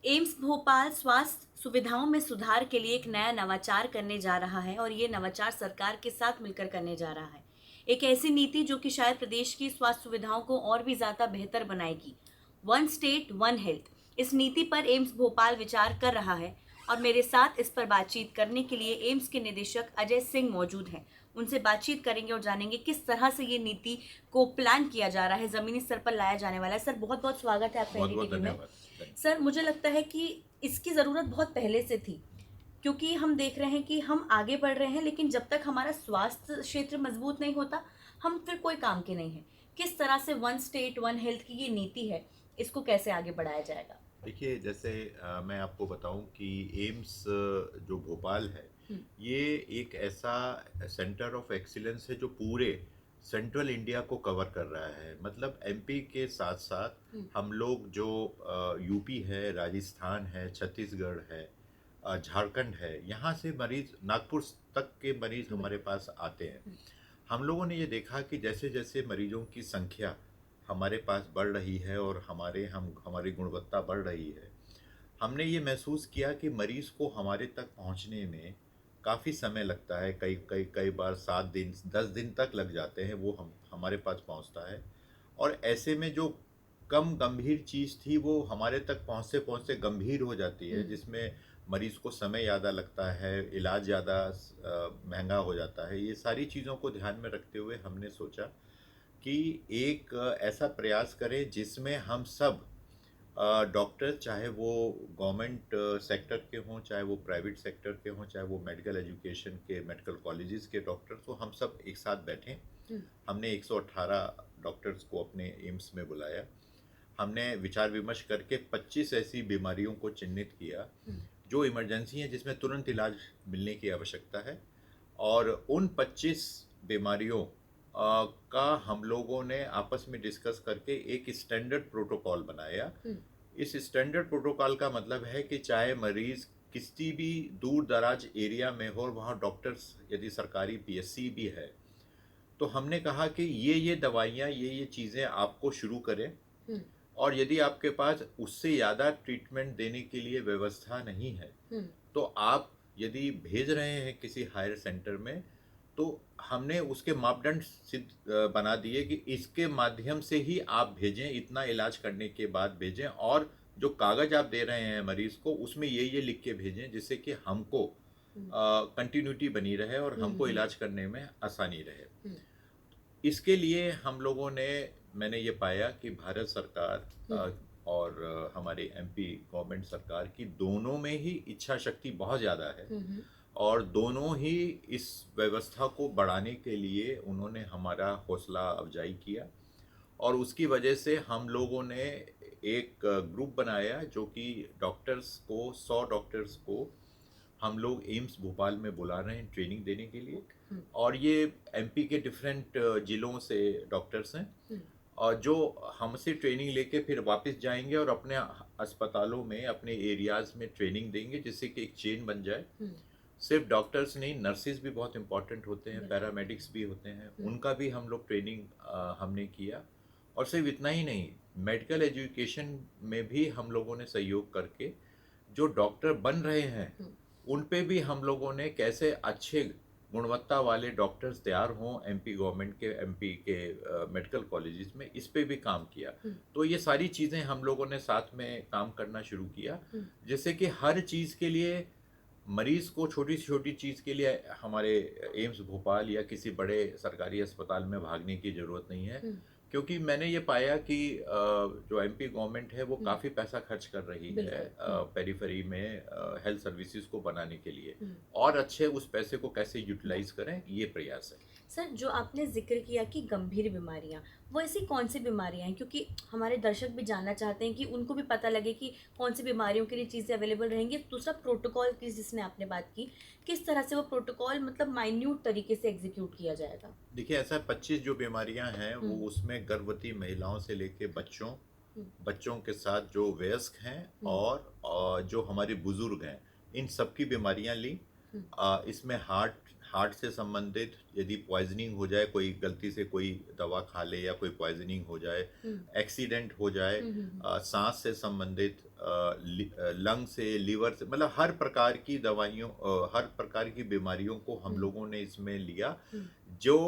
AIIMS Bhopal स्वास्थ्य सुविधाओं में सुधार के लिए एक नया नवाचार करने जा रहा है और ये नवाचार सरकार के साथ मिलकर करने जा रहा है। एक ऐसी नीति जो कि शायद प्रदेश की स्वास्थ्य सुविधाओं को और भी ज़्यादा बेहतर बनाएगी। वन स्टेट वन हेल्थ, इस नीति पर एम्स भोपाल विचार कर रहा है और मेरे साथ इस पर बातचीत करने के लिए एम्स के निदेशक अजय सिंह मौजूद हैं। उनसे बातचीत करेंगे और जानेंगे किस तरह से ये नीति को प्लान किया जा रहा है, ज़मीनी स्तर पर लाया जाने वाला है। सर, बहुत बहुत स्वागत है आपका बहुत एडी बहुत टीवी में। धन्यवाद। सर, मुझे लगता है कि इसकी ज़रूरत बहुत पहले से थी, क्योंकि हम देख रहे हैं कि हम आगे बढ़ रहे हैं, लेकिन जब तक हमारा स्वास्थ्य क्षेत्र मजबूत नहीं होता, हम फिर कोई काम के नहीं हैं। किस तरह से वन स्टेट वन हेल्थ की ये नीति है, इसको कैसे आगे बढ़ाया जाएगा? देखिए, जैसे मैं आपको बताऊं कि एम्स जो भोपाल है, हुँ, ये एक ऐसा सेंटर ऑफ एक्सीलेंस है जो पूरे सेंट्रल इंडिया को कवर कर रहा है। मतलब एमपी के साथ साथ हुँ, हम लोग जो यूपी है, राजस्थान है, छत्तीसगढ़ है, झारखंड है, यहाँ से मरीज, नागपुर तक के मरीज हमारे बिल्कुल। पास आते हैं। हुँ, हम लोगों ने ये देखा कि जैसे जैसे मरीजों की संख्या हमारे पास बढ़ रही है और हमारी गुणवत्ता बढ़ रही है, हमने ये महसूस किया कि मरीज़ को हमारे तक पहुंचने में काफ़ी समय लगता है। कई कई कई बार 7 दिन 10 दिन तक लग जाते हैं वो हम हमारे पास पहुंचता है। और ऐसे में जो कम गंभीर चीज़ थी वो हमारे तक पहुंचते पहुंचते गंभीर हो जाती हुँ, है, जिसमें मरीज़ को समय ज़्यादा लगता है, इलाज ज़्यादा महंगा हो जाता है। ये सारी चीज़ों को ध्यान में रखते हुए हमने सोचा कि एक ऐसा प्रयास करें जिसमें हम सब डॉक्टर, चाहे वो गवर्नमेंट सेक्टर के हों, चाहे वो प्राइवेट सेक्टर के हों, चाहे वो मेडिकल एजुकेशन के मेडिकल कॉलेजेस के डॉक्टर्स, तो हम सब एक साथ बैठें। हुँ, हमने 118 डॉक्टर्स को अपने एम्स में बुलाया। हमने विचार विमर्श करके 25 ऐसी बीमारियों को चिन्हित किया हुँ, जो इमरजेंसी हैं, जिसमें तुरंत इलाज मिलने की आवश्यकता है। और उन 25 बीमारियों का हम लोगों ने आपस में डिस्कस करके एक स्टैंडर्ड प्रोटोकॉल बनाया। हुँ, इस स्टैंडर्ड प्रोटोकॉल का मतलब है कि चाहे मरीज किसी भी दूर दराज एरिया में हो और वहाँ डॉक्टर्स यदि सरकारी पीएससी भी है, तो हमने कहा कि ये दवाइयाँ, ये चीज़ें आपको शुरू करें। हुँ, और यदि आपके पास उससे ज़्यादा ट्रीटमेंट देने के लिए व्यवस्था नहीं है, हुँ, तो आप यदि भेज रहे हैं किसी हायर सेंटर में, तो हमने उसके मापदंड बना दिए कि इसके माध्यम से ही आप भेजें, इतना इलाज करने के बाद भेजें, और जो कागज़ आप दे रहे हैं मरीज़ को, उसमें ये लिख के भेजें, जिससे कि हमको हुँ, कंटिन्यूटी बनी रहे और हुँ, हमको हुँ, इलाज करने में आसानी रहे। हुँ, इसके लिए हम लोगों ने मैंने ये पाया कि भारत सरकार हुँ, और हमारे एमपी गवर्नमेंट सरकार की दोनों में ही इच्छा शक्ति बहुत ज़्यादा है। हुँ, हुँ, और दोनों ही इस व्यवस्था को बढ़ाने के लिए उन्होंने हमारा हौसला अफजाई किया। और उसकी वजह से हम लोगों ने एक ग्रुप बनाया जो कि डॉक्टर्स को 100 डॉक्टर्स को हम लोग एम्स भोपाल में बुला रहे हैं ट्रेनिंग देने के लिए। ओके, हुँ, और ये एमपी के डिफरेंट ज़िलों से डॉक्टर्स हैं, हुँ, और जो हमसे ट्रेनिंग लेके फिर वापस जाएंगे और अपने अस्पतालों में, अपने एरियाज़ में ट्रेनिंग देंगे, जिससे कि एक चेन बन जाए। हुँ, सिर्फ डॉक्टर्स नहीं, नर्सेज भी बहुत इंपॉर्टेंट होते हैं, बिल्कुल, पैरामेडिक्स भी होते हैं, हुँ, उनका भी हम लोग ट्रेनिंग हमने किया। और सिर्फ इतना ही नहीं, मेडिकल एजुकेशन में भी हम लोगों ने सहयोग करके जो डॉक्टर बन रहे हैं, हुँ, उन पे भी हम लोगों ने कैसे अच्छे गुणवत्ता वाले डॉक्टर्स तैयार हों एमपी गवर्नमेंट के, एमपी के मेडिकल कॉलेजेस में, इस पे भी काम किया। हुँ, तो ये सारी चीज़ें हम लोगों ने साथ में काम करना शुरू किया, हुँ, जिससे कि हर चीज़ के लिए मरीज़ को, छोटी से छोटी चीज़ के लिए हमारे एम्स भोपाल या किसी बड़े सरकारी अस्पताल में भागने की ज़रूरत नहीं है। हुँ, क्योंकि मैंने ये पाया कि जो एमपी गवर्नमेंट है वो हुँ, काफ़ी पैसा खर्च कर रही है बिल्कुल, हुँ, पेरिफेरी में हेल्थ सर्विसेज को बनाने के लिए, हुँ। और अच्छे उस पैसे को कैसे यूटिलाइज करें, ये प्रयास है। सर, जो आपने ज़िक्र किया कि गंभीर बीमारियाँ, वो ऐसी कौन-सी बीमारियाँ हैं? क्योंकि हमारे दर्शक भी जानना चाहते हैं कि उनको भी पता लगे कि कौन-सी बीमारियों के लिए चीज़ें अवेलेबल रहेंगी। दूसरा, प्रोटोकॉल की जिसने आपने बात की, किस तरह से वो प्रोटोकॉल मतलब माइन्यूट तरीके से एग्ज़ीक्यूट किया जाएगा? देखिए, ऐसा 25 जो बीमारियां हैं हुँ, वो, उसमें गर्भवती महिलाओं से लेके बच्चों, हुँ, बच्चों के साथ जो वयस्क हैं, हुँ, और जो हमारे बुजुर्ग हैं, इन सब की बीमारियां ली। हुँ, इसमें हार्ट हार्ट से संबंधित यदि पॉइजनिंग हो जाए, कोई गलती से कोई दवा खा ले या कोई पॉइजनिंग हो जाए, हुँ। एक्सीडेंट हो जाए, हुँ, हुँ, हुँ। सांस से संबंधित, लंग से, लिवर से, मतलब हर प्रकार की दवाइयों, हर प्रकार की बीमारियों को हम हुँ, लोगों ने इसमें लिया। हुँ, जो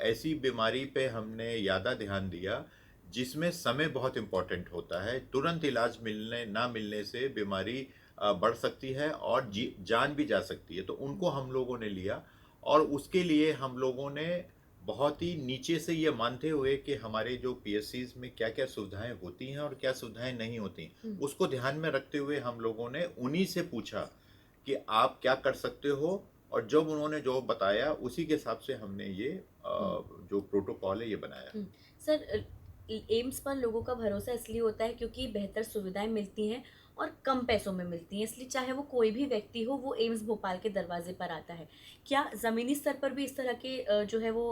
ऐसी बीमारी पे हमने ज़्यादा ध्यान दिया जिसमें समय बहुत इम्पोर्टेंट होता है। तुरंत इलाज मिलने ना मिलने से बीमारी बढ़ सकती है और जान भी जा सकती है, तो हुँ, उनको हम लोगों ने लिया। और उसके लिए हम लोगों ने बहुत ही नीचे से ये मानते हुए कि हमारे जो पीएससीज़ में क्या-क्या सुविधाएँ होती हैं और क्या सुविधाएँ नहीं होती, हुँ, उसको ध्यान में रखते हुए हम लोगों ने उन्हीं से पूछा कि आप क्या कर सकते हो, और जब उन्होंने जो बताया उसी के हिसाब से हमने ये हुँ। जो प्रोटोकॉल है ये बनाया। हुँ। सर एम्स पर लोगों का भरोसा इसलिए होता है क्योंकि बेहतर सुविधाएँ मिलती हैं और कम पैसों में मिलती हैं, इसलिए चाहे वो कोई भी व्यक्ति हो, वो एम्स भोपाल के दरवाज़े पर आता है। क्या ज़मीनी स्तर पर भी इस तरह के जो है वो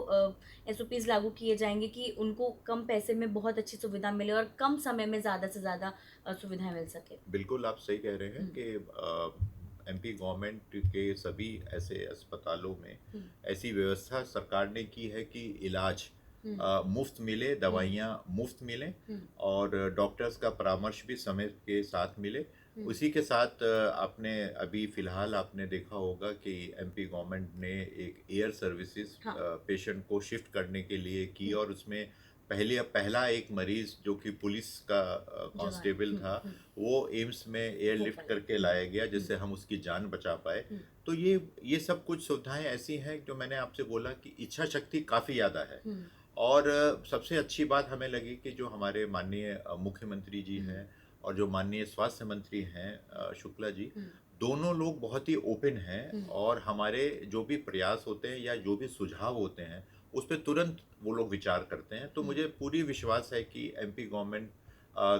एसओपीज़ लागू किए जाएँगे कि उनको कम पैसे में बहुत अच्छी सुविधा मिले और कम समय में ज़्यादा से ज़्यादा सुविधाएँ मिल सकें? बिल्कुल, आप सही कह रहे हैं हुँ, कि एमपी गवर्नमेंट के सभी ऐसे अस्पतालों में हुँ, ऐसी व्यवस्था सरकार ने की है कि इलाज हुँ, मुफ्त मिले, हुँ, दवाइयाँ मुफ्त मिलें हुँ, और डॉक्टर्स का परामर्श भी समय के साथ मिले। हुँ। उसी के साथ आपने अभी फ़िलहाल आपने देखा होगा कि एमपी गवर्नमेंट ने एक एयर सर्विसेज़ हाँ, पेशेंट को शिफ्ट करने के लिए की, हुँ, और उसमें पहला एक मरीज़ जो कि पुलिस का जवान। कांस्टेबल हुँ, था, हुँ, वो एम्स में एयरलिफ्ट भोपाल। करके हुँ, लाया गया हुँ, जिससे हम उसकी जान बचा पाए। हुँ, तो ये सब कुछ सुविधाएँ ऐसी हैं जो मैंने आपसे बोला कि इच्छा शक्ति काफ़ी ज़्यादा है। हुँ, और सबसे अच्छी बात हमें लगी कि जो हमारे माननीय मुख्यमंत्री जी हुँ, हैं और जो माननीय स्वास्थ्य मंत्री हैं शुक्ला जी, हुँ, दोनों लोग बहुत ही ओपन हैं हुँ, और हमारे जो भी प्रयास होते हैं या जो भी सुझाव होते हैं, उस पे तुरंत वो लोग विचार करते हैं। तो हुँ, मुझे पूरी विश्वास है कि एमपी गवर्नमेंट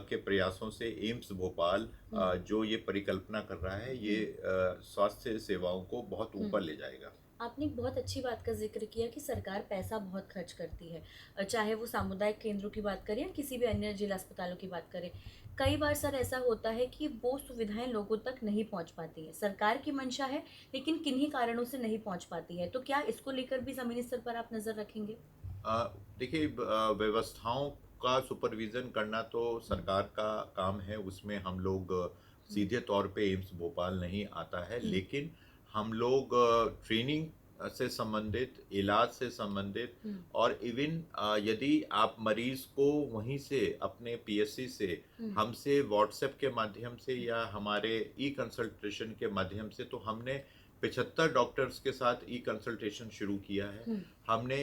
के प्रयासों से एम्स भोपाल हुँ, जो ये परिकल्पना कर रहा है, हुँ, ये स्वास्थ्य सेवाओं को बहुत हुँ। ऊपर ले जाएगा। आपने एक बहुत अच्छी बात का ज़िक्र किया कि सरकार पैसा बहुत खर्च करती है। चाहे वो सामुदायिक केंद्रों की बात करें या किसी भी अन्य जिला अस्पतालों की बात करें। कई बार सर ऐसा होता है कि वो सुविधाएँ लोगों तक नहीं पहुँच पाती हैं। सरकार की मंशा है, लेकिन किन्हीं कारणों से नहीं पहुँच पाती है। तो क्या इसको लेकर भी ज़मीनी स्तर पर आप नज़र रखेंगे? देखिए, व्यवस्थाओं का सुपरविज़न करना तो हुँ, सरकार का काम है, उसमें हम लोग हुँ, सीधे तौर पे एम्स भोपाल नहीं आता है, हुँ, लेकिन हम लोग ट्रेनिंग से संबंधित, इलाज से संबंधित, हुँ, और इवन यदि आप मरीज़ को वहीं से अपने पीएससी से हुँ, हमसे व्हाट्सएप के माध्यम से या हमारे ई कंसल्टेशन के माध्यम से, तो हमने 75 डॉक्टर्स के साथ ई कंसल्टेशन शुरू किया है। हुँ, हमने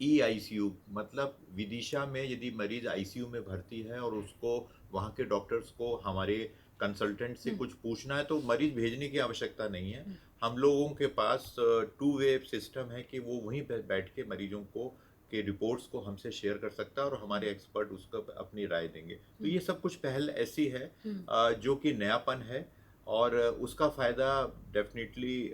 ई आईसीयू, मतलब विदिशा में यदि मरीज़ आईसीयू में भर्ती है और उसको वहाँ के डॉक्टर्स को हमारे कंसल्टेंट से हुँ, कुछ पूछना है, तो मरीज़ भेजने की आवश्यकता नहीं है। हुँ, हम लोगों के पास टू वे सिस्टम है कि वो वहीं पे बैठ के मरीज़ों को के रिपोर्ट्स को हमसे शेयर कर सकता है और हुँ, हमारे एक्सपर्ट उसको अपनी राय देंगे। तो हुँ, ये सब कुछ पहल ऐसी है हुँ, जो कि नयापन है, और उसका फ़ायदा डेफ़िनिटली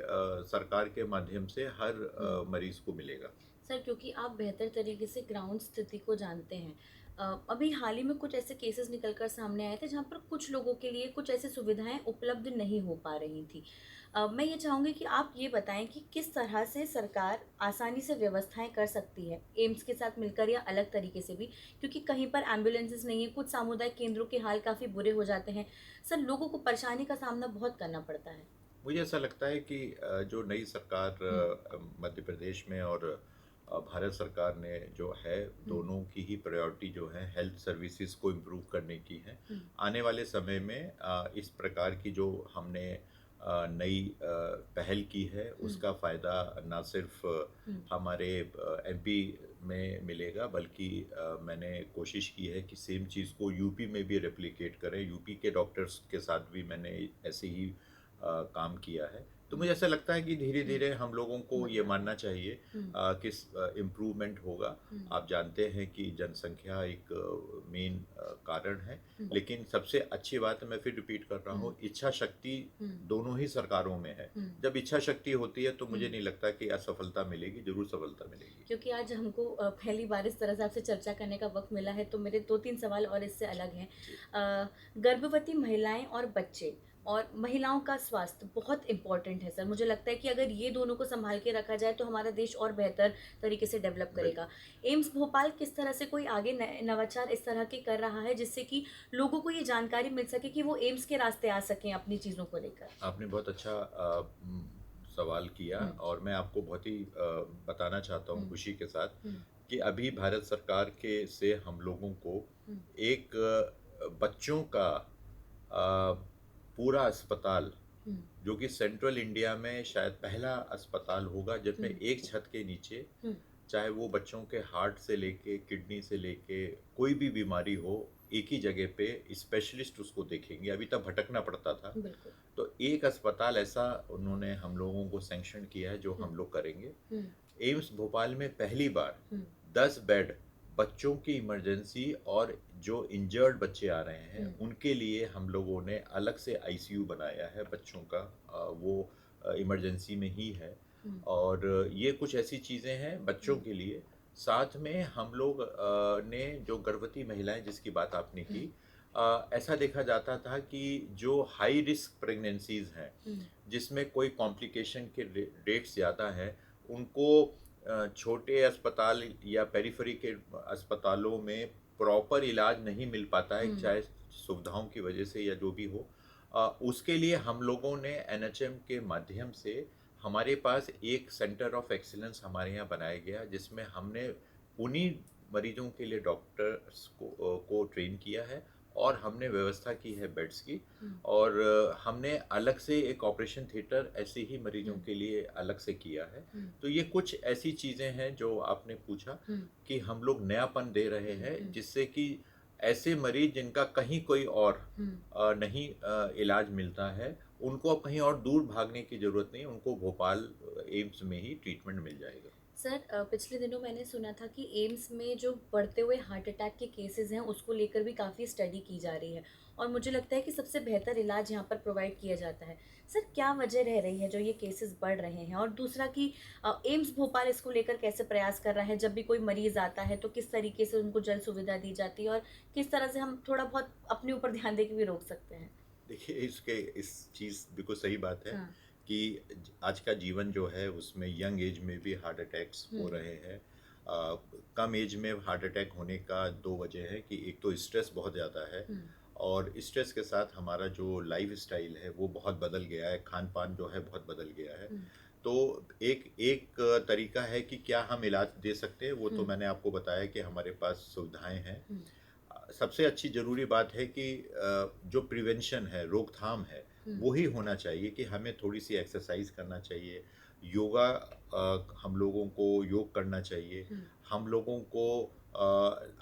सरकार के माध्यम से हर हुँ। मरीज़ को मिलेगा। सर क्योंकि आप बेहतर तरीके से ग्राउंड स्थिति को जानते हैं। अभी हाल ही में कुछ ऐसे केसेस निकल कर सामने आए थे जहाँ पर कुछ लोगों के लिए कुछ ऐसी सुविधाएं उपलब्ध नहीं हो पा रही थी। मैं ये चाहूँगी कि आप ये बताएं कि किस तरह से सरकार आसानी से व्यवस्थाएं कर सकती है एम्स के साथ मिलकर या अलग तरीके से भी, क्योंकि कहीं पर एम्बुलेंसेस नहीं है, कुछ सामुदायिक केंद्रों के हाल काफ़ी बुरे हो जाते हैं। सर लोगों को परेशानी का सामना बहुत करना पड़ता है। मुझे ऐसा लगता है कि जो नई सरकार हुँ, मध्य प्रदेश में और भारत सरकार ने जो है, हुँ, दोनों की ही प्रायोरिटी जो है हेल्थ सर्विसेज को इम्प्रूव करने की है। हुँ, आने वाले समय में इस प्रकार की जो हमने नई पहल की है, हुँ, उसका फ़ायदा ना सिर्फ हुँ, हमारे एमपी में मिलेगा, बल्कि मैंने कोशिश की है कि सेम चीज़ को यूपी में भी रेप्लिकेट करें। यूपी के डॉक्टर्स के साथ भी मैंने ऐसे ही काम किया है। तो हुँ, मुझे ऐसा लगता है कि हुँ, धीरे-धीरे हम लोगों को ये बदलाव मानना आएगा। चाहिए हुँ, कि इम्प्रूवमेंट होगा। हुँ, आप जानते हैं कि जनसंख्या एक मेन कारण है, हुँ, लेकिन सबसे अच्छी बात है, मैं फिर रिपीट कर रहा हुँ, हूँ, इच्छा शक्ति हुँ, दोनों ही सरकारों में है। हुँ, जब इच्छा शक्ति होती है तो हुँ। मुझे नहीं लगता कि असफलता मिलेगी, ज़रूर सफलता मिलेगी। क्योंकि आज हमको पहली बार इस तरह से आपसे चर्चा करने का वक़्त मिला है, तो मेरे 2-3 सवाल और इससे अलग हैं। जी। गर्भवती महिलाएँ और बच्चे और महिलाओं का स्वास्थ्य बहुत इम्पोर्टेंट है सर। मुझे लगता है कि अगर ये दोनों को सँभाल के रखा जाए तो हमारा देश और बेहतर तरीके से डेवलप बिल्कुल। करेगा। एम्स भोपाल किस तरह से कोई आगे नए नवाचार इस तरह के कर रहा है जिससे कि लोगों को ये जानकारी मिल सके कि वो एम्स के रास्ते आ सकें अपनी चीज़ों को लेकर? आपने बहुत अच्छा सवाल किया हुँ, और मैं आपको बहुत ही बताना चाहता हूँ हुँ, खुशी के साथ हुँ, कि अभी भारत सरकार के से हम लोगों को हुँ, एक बच्चों का पूरा अस्पताल हुँ, जो कि सेंट्रल इंडिया में शायद पहला अस्पताल होगा जिसमें हुँ, एक छत के नीचे हुँ, चाहे वो बच्चों के हार्ट से लेके किडनी से लेके कोई भी बीमारी हो एक ही जगह पे स्पेशलिस्ट उसको देखेंगे। अभी तक भटकना पड़ता था। बिल्कुल। तो एक अस्पताल ऐसा उन्होंने हम लोगों को सैंक्शन किया है जो हुँ, हम लोग करेंगे। हुँ, एम्स भोपाल में पहली बार हुँ, 10 बेड बच्चों की इमरजेंसी और जो इंजर्ड बच्चे आ रहे हैं हुँ, उनके लिए हम लोगों ने अलग से आईसीयू बनाया है बच्चों का। वो इमरजेंसी में ही है। हुँ, और ये कुछ ऐसी चीज़ें हैं बच्चों हुँ, के लिए। साथ में हम लोग ने जो गर्भवती महिलाएं जिसकी बात आपने हुँ, की, ऐसा देखा जाता था कि जो हाई रिस्क प्रेगनेंसीज हैं हुँ, जिसमें कोई कॉम्प्लिकेशन के रेट्स ज़्यादा हैं उनको छोटे अस्पताल या पेरिफेरी के अस्पतालों में प्रॉपर इलाज नहीं मिल पाता है, हुँ, चाहे सुविधाओं की वजह से या जो भी हो। उसके लिए हम लोगों ने एनएचएम के माध्यम से हमारे पास एक सेंटर ऑफ एक्सीलेंस हमारे यहाँ बनाया गया जिसमें हमने उन्हीं मरीजों के लिए डॉक्टर्स को ट्रेन किया है और हमने व्यवस्था की है बेड्स की। हुँ, और हमने अलग से एक ऑपरेशन थिएटर ऐसे ही मरीजों हुँ, के लिए अलग से किया है। हुँ, तो ये कुछ ऐसी चीज़ें हैं जो आपने पूछा हुँ, कि हम लोग नयापन दे रहे हुँ, हैं हुँ, जिससे कि ऐसे मरीज जिनका कहीं कोई और हुँ। नहीं इलाज मिलता है उनको अब कहीं और दूर भागने की ज़रूरत नहीं है, उनको भोपाल एम्स में ही ट्रीटमेंट मिल जाएगा। सर पिछले दिनों मैंने सुना था कि एम्स में जो बढ़ते हुए हार्ट अटैक के केसेस हैं उसको लेकर भी काफ़ी स्टडी की जा रही है और मुझे लगता है कि सबसे बेहतर इलाज यहाँ पर प्रोवाइड किया जाता है। सर क्या वजह रह रही है जो ये केसेस बढ़ रहे हैं? और दूसरा कि एम्स भोपाल इसको लेकर कैसे प्रयास कर रहा है? जब भी कोई मरीज़ आता है तो किस तरीके से उनको जल्द सुविधा दी जाती है और किस तरह से हम थोड़ा बहुत अपने ऊपर ध्यान दे के भी रोक सकते हैं? देखिए इस चीज़ बिल्कुल सही बात है हाँ। कि आज का जीवन जो है उसमें यंग एज में भी हार्ट अटैक्स हुँ, हो रहे हैं। कम एज में हार्ट अटैक होने का दो वजह है कि एक तो स्ट्रेस बहुत ज़्यादा है हुँ, और स्ट्रेस के साथ हमारा जो लाइफ स्टाइल है वो बहुत बदल गया है, खान पान जो है बहुत बदल गया है। हुँ, तो एक एक तरीका है कि क्या हम इलाज दे सकते हैं, वो हुँ, तो मैंने आपको बताया कि हमारे पास सुविधाएं हैं। हुँ, सबसे अच्छी ज़रूरी बात है कि जो प्रिवेंशन है, रोकथाम है, हुँ, वो ही होना चाहिए कि हमें थोड़ी-सी एक्सरसाइज़ करना चाहिए। योगा, हम लोगों को योग करना चाहिए। हुँ, हम लोगों को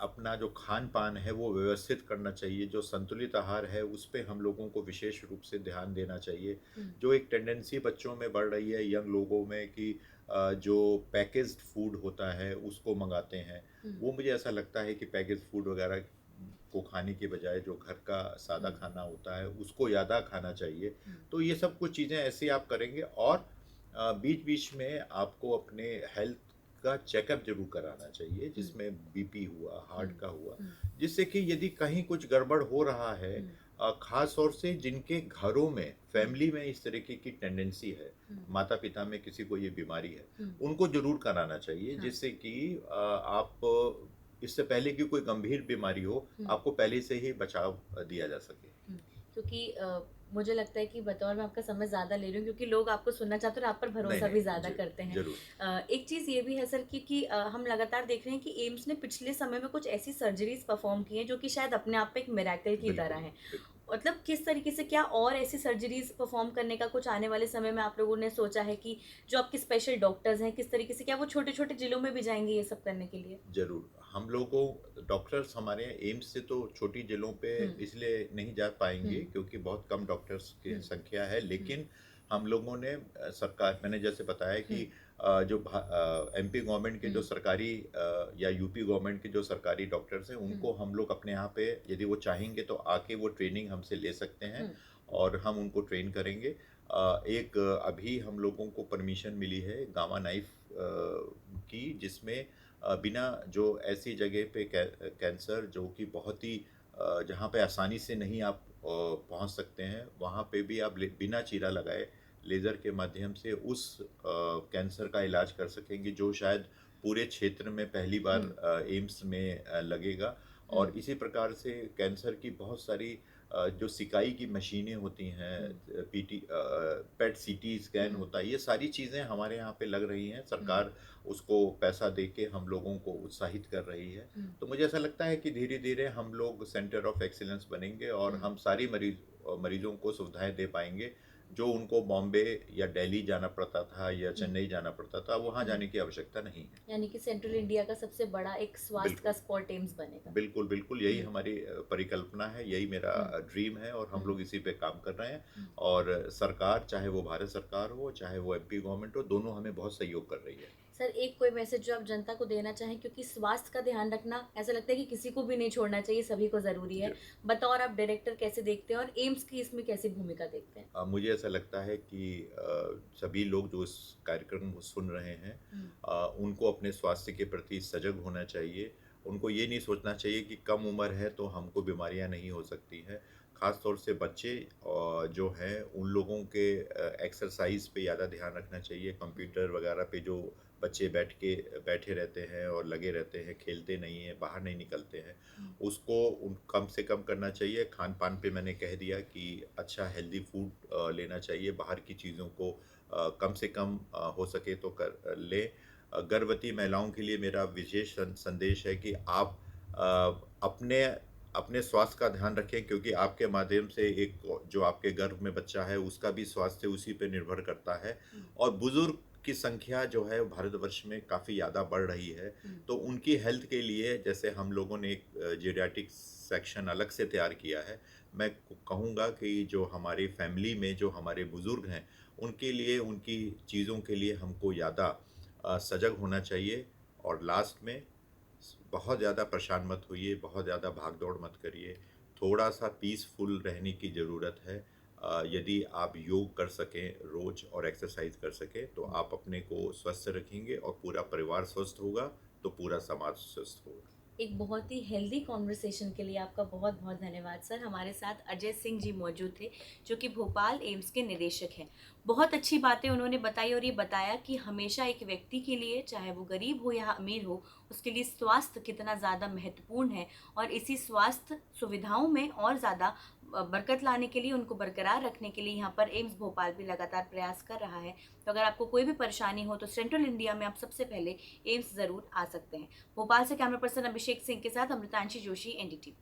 अपना जो खान-पान है वो व्यवस्थित करना चाहिए। जो संतुलित आहार है उस पे हम लोगों को विशेष रूप से ध्यान देना चाहिए। हुँ, जो एक टेंडेंसी बच्चों में बढ़ रही है, यंग लोगों में कि जो पैकेज्ड फूड होता है उसको मँगाते हैं। हुँ, वो मुझे ऐसा लगता है कि पैकेज फूड वगैरह को खाने के बजाय जो घर का सादा हुँ, खाना होता है उसको ज़्यादा खाना चाहिए। हुँ, तो ये सब कुछ चीज़ें ऐसे आप करेंगे और बीच-बीच में आपको अपने हेल्थ का चेकअप ज़रूर कराना चाहिए हुँ, जिसमें बीपी हुआ, हुँ, हार्ट का हुआ, हुँ, जिससे कि यदि कहीं कुछ गड़बड़ हो रहा है, हुँ, ख़ास तौर से जिनके घरों में, हुँ, फैमिली में इस तरीके की टेंडेंसी है, हुँ, माता-पिता में किसी को ये बीमारी है, हुँ, उनको ज़रूर कराना चाहिए हाँ, जिससे कि आप इससे पहले कि कोई गंभीर बीमारी हो, हुँ, आपको पहले से ही बचाव दिया जा सके। हुँ। क्योंकि मुझे लगता है कि बतौर मैं आपका समय ज़्यादा ले रही हूँ क्योंकि लोग आपको सुनना चाहते हैं और आप पर नहीं, भरोसा भी नहीं, ज़्यादा करते हैं। ज़रूर। एक चीज़ ये भी है सर कि हम लगातार देख रहे हैं कि एम्स ने पिछले समय में कुछ ऐसी सर्जरीज़ परफ़ॉर्म की हैं जो कि शायद अपने आप में एक मिरेकल की तरह बिल्कुल, हैं। बिल्कुल। मतलब किस तरीके से क्या और ऐसी सर्जरीज़ परफ़ॉर्म करने का कुछ आने वाले समय में आप लोगों ने सोचा है कि जो आपके स्पेशल डॉक्टर्स हैं, किस तरीके से क्या वो छोटे-छोटे ज़िलों में भी जाएँगे ये सब करने के लिए? ज़रूर। हम लोगों डॉक्टर्स हमारे एम्स से तो छोटी जिलों पे हुँ, इसलिए नहीं जा हुँ, पाएँगे क्योंकि बहुत कम डॉक्टर्स की हुँ, संख्या है। हुँ, लेकिन हम लोगों ने सरकार मैंने जैसे बताया हुँ, कि एमपी गवर्नमेंट के हुँ, जो सरकारी या यूपी गवर्नमेंट के जो सरकारी डॉक्टर्स हैं, हुँ, उनको हम लोग अपने यहाँ पे यदि वो चाहेंगे तो आके वो ट्रेनिंग हमसे ले सकते हैं हुँ, और हम उनको ट्रेन करेंगे। एक अभी हम लोगों को परमिशन मिली है गामा नाइफ की जिसमें बिना जो ऐसी जगह पे कैंसर जो कि बहुत ही जहाँ पे आसानी से नहीं आप पहुंच सकते हैं, वहां पे भी आप बिना चीरा लगाए लेज़र के माध्यम से उस कैंसर का इलाज कर सकेंगे, जो शायद पूरे क्षेत्र में पहली बार हुँ, एम्स में लगेगा। हुँ, और इसी प्रकार से कैंसर की बहुत सारी जो सिकाई की मशीनें होती हैं, हुँ, पेट सीटी स्कैन हुँ, होता है, ये सारी चीज़ें हमारे यहाँ पे लग रही हैं। हुँ, सरकार उसको पैसा दे के हम लोगों को उत्साहित कर रही है। हुँ, तो मुझे ऐसा लगता है कि धीरे-धीरे हम लोग सेंटर ऑफ एक्सीलेंस बनेंगे और हुँ, हम सारी मरीज़ों को सुविधाएँ दे पाएँगे, जो उनको बॉम्बे या दिल्ली जाना पड़ता था या हुँ, चेन्नई जाना पड़ता था, वहाँ हुँ। जाने की आवश्यकता नहीं है। यानी कि सेंट्रल इंडिया का सबसे बड़ा एक स्वास्थ्य का बिल्कुल। स्पॉट एम्स बनेगा। बिल्कुल, बिल्कुल, यही हुँ, हमारी परिकल्पना है, यही मेरा हुँ, ड्रीम है और हम हुँ, लोग इसी पे काम कर रहे हैं। हुँ। और सरकार, चाहे वो भारत सरकार हो, चाहे वो एमपी गवर्नमेंट हो, दोनों हमें बहुत सहयोग कर रही है। सर एक कोई मैसेज जो आप जनता को देना चाहें क्योंकि स्वास्थ्य का ध्यान रखना ऐसा लगता है कि किसी को भी नहीं छोड़ना चाहिए, सभी को ज़रूरी है। जी। बतौर आप डायरेक्टर कैसे देखते हैं और एम्स की इसमें कैसी भूमिका देखते हैं? मुझे ऐसा लगता है कि सभी लोग जो इस कार्यक्रम को सुन रहे हैं, हुँ, उनको अपने स्वास्थ्य के प्रति सजग होना चाहिए। उनको ये नहीं सोचना चाहिए कि कम उम्र है तो हमको बीमारियां नहीं हो सकती हैं। ख़ास तौर से बच्चे जो हैं उन लोगों के एक्सरसाइज पे ज़्यादा ध्यान रखना चाहिए। कंप्यूटर वगैरह पे जो बच्चे बैठे रहते हैं और लगे रहते हैं, खेलते नहीं हैं, बाहर नहीं निकलते हैं, हुँ, उसको उन कम से कम करना चाहिए। खान-पान पे मैंने कह दिया कि अच्छा हेल्दी फूड लेना चाहिए, बाहर की चीज़ों को कम से कम हो सके तो लें। गर्भवती महिलाओं के लिए मेरा विशेष संदेश है कि आप अपने अपने स्वास्थ्य का ध्यान रखें, क्योंकि आपके माध्यम से एक जो आपके गर्भ में बच्चा है उसका भी स्वास्थ्य उसी पे निर्भर करता है। हुँ, और बुज़ुर्ग की संख्या जो है भारतवर्ष में काफ़ी ज़्यादा बढ़ रही है। हुँ, तो उनकी हेल्थ के लिए जैसे हम लोगों ने एक जीरियाट्रिक सेक्शन अलग से तैयार किया है। मैं कहूँगा कि जो हमारी फैमिली में जो हमारे बुज़ुर्ग हैं, उनके लिए, उनकी चीज़ों के लिए हमको ज़्यादा सजग होना चाहिए। और लास्ट में बहुत ज़्यादा परेशान मत होइए, बहुत ज़्यादा भाग-दौड़ मत करिए। थोड़ा-सा पीसफुल रहने की ज़रूरत है। यदि आप योग कर सकें रोज़ और एक्सरसाइज़ कर सकें, तो हुँ। आप अपने को स्वस्थ रखेंगे और पूरा परिवार स्वस्थ होगा, तो पूरा समाज स्वस्थ होगा। एक बहुत ही हेल्दी कॉन्वर्सेशन के लिए आपका बहुत-बहुत धन्यवाद सर। हमारे साथ अजय सिंह जी मौजूद थे, जो कि भोपाल एम्स के निदेशक हैं। बहुत अच्छी बातें उन्होंने बताई और ये बताया कि हमेशा एक व्यक्ति के लिए, चाहे वो गरीब हो या अमीर हो, उसके लिए स्वास्थ्य कितना ज़्यादा महत्वपूर्ण है और इसी स्वास्थ्य सुविधाओं में और ज़्यादा बरकत लाने के लिए, उनको बरकरार रखने के लिए यहाँ पर एम्स भोपाल भी लगातार प्रयास कर रहा है। तो अगर आपको कोई भी परेशानी हो, तो सेंट्रल इंडिया में आप सबसे पहले एम्स ज़रूर आ सकते हैं। भोपाल से कैमरा पर्सन अभिषेक सिंह के साथ अमृतांशी जोशी, एनडीटीवी।